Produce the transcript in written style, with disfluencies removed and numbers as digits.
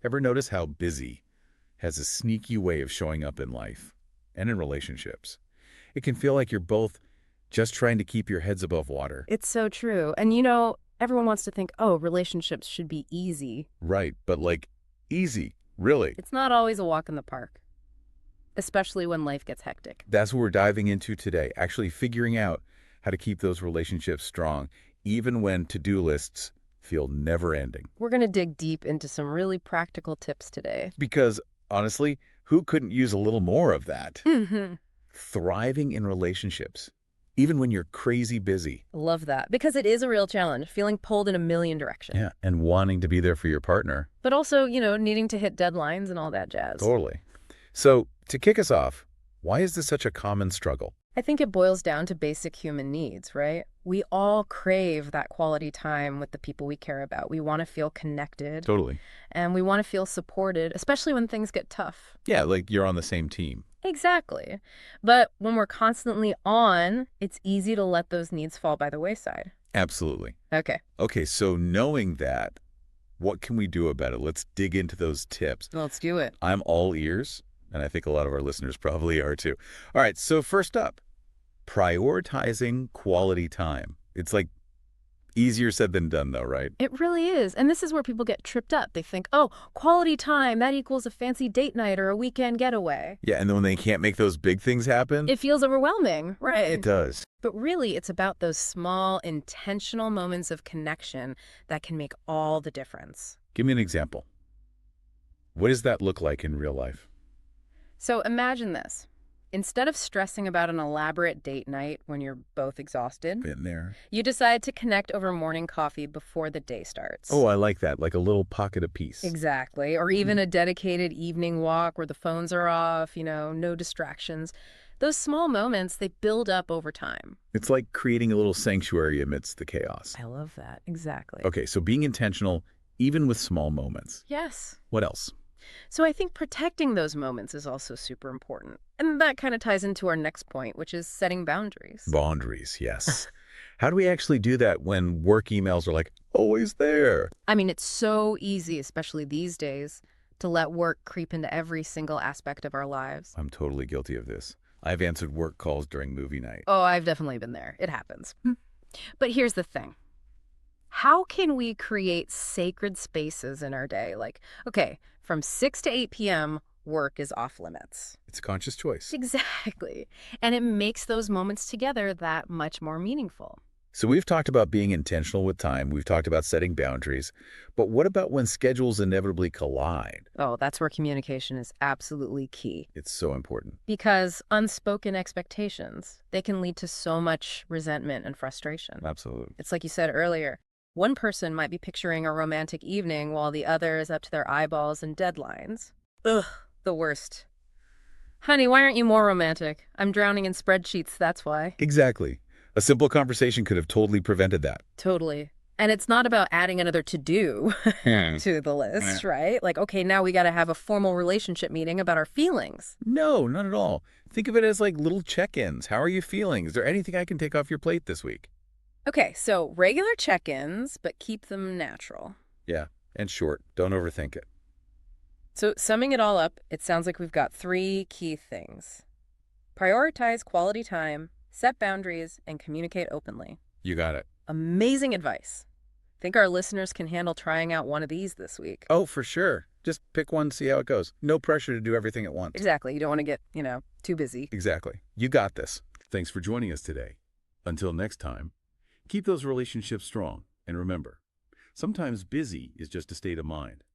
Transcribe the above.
Ever notice how busy has a sneaky way of showing up in life and in relationships? It can feel like you're both just trying to keep your heads above water. It's so true. And everyone wants to think, oh, relationships should be easy. Right, but like, easy, really. It's not always a walk in the park, especially when life gets hectic. That's what we're diving into today, actually figuring out how to keep those relationships strong, even when to-do lists feel never-ending. We're going to dig deep into some really practical tips today. Because, honestly, who couldn't use a little more of that? Hmm. Thriving in relationships, even when you're crazy busy. Love that. Because it is a real challenge, feeling pulled in a million directions. Yeah, and wanting to be there for your partner. But also, needing to hit deadlines and all that jazz. Totally. So, to kick us off, why is this such a common struggle? I think it boils down to basic human needs, right? We all crave that quality time with the people we care about. We want to feel connected. Totally. And we want to feel supported, especially when things get tough. Yeah, like you're on the same team. Exactly. But when we're constantly on, it's easy to let those needs fall by the wayside. Absolutely. Okay. Okay, so knowing that, what can we do about it? Let's dig into those tips. Let's do it. I'm all ears, and I think a lot of our listeners probably are too. All right, so first up, prioritizing quality time. It's like easier said than done, though, right? It really is. And this is where people get tripped up. They think, oh, quality time, that equals a fancy date night or a weekend getaway. Yeah, and then when they can't make those big things happen, It feels overwhelming, right? it does. But really, it's about those small, intentional moments of connection that can make all the difference. Give me an example. What does that look like in real life? So imagine this. Instead of stressing about an elaborate date night when you're both exhausted, Been there. you decide to connect over morning coffee before the day starts. Oh, I like that. Like a little pocket of peace. Exactly. Or even a dedicated evening walk where the phones are off, no distractions. Those small moments, they build up over time. It's like creating a little sanctuary amidst the chaos. I love that. Exactly. Okay, so being intentional, even with small moments. Yes. What else? So I think protecting those moments is also super important. And that kind of ties into our next point, which is setting boundaries. Boundaries, yes. How do we actually do that when work emails are like, always there? I mean, it's so easy, especially these days, to let work creep into every single aspect of our lives. I'm totally guilty of this. I've answered work calls during movie night. Oh, I've definitely been there. It happens. But here's the thing. How can we create sacred spaces in our day? Like, okay, from 6 to 8 p.m., work is off limits. It's a conscious choice. Exactly. And it makes those moments together that much more meaningful. So we've talked about being intentional with time. We've talked about setting boundaries. But what about when schedules inevitably collide? Oh, that's where communication is absolutely key. It's so important. Because unspoken expectations, they can lead to so much resentment and frustration. Absolutely. It's like you said earlier. One person might be picturing a romantic evening while the other is up to their eyeballs in deadlines. Ugh, the worst. Honey, why aren't you more romantic? I'm drowning in spreadsheets, that's why. Exactly. A simple conversation could have totally prevented that. Totally. And it's not about adding another to-do to the list, right? Like, okay, now we got to have a formal relationship meeting about our feelings. No, not at all. Think of it as like little check-ins. How are you feeling? Is there anything I can take off your plate this week? Okay, so regular check-ins, but keep them natural. Yeah, and short. Don't overthink it. So summing it all up, it sounds like we've got 3 key things. Prioritize quality time, set boundaries, and communicate openly. You got it. Amazing advice. Think our listeners can handle trying out one of these this week. Oh, for sure. Just pick one, see how it goes. No pressure to do everything at once. Exactly. You don't want to get, too busy. Exactly. You got this. Thanks for joining us today. Until next time, keep those relationships strong. And remember, sometimes busy is just a state of mind.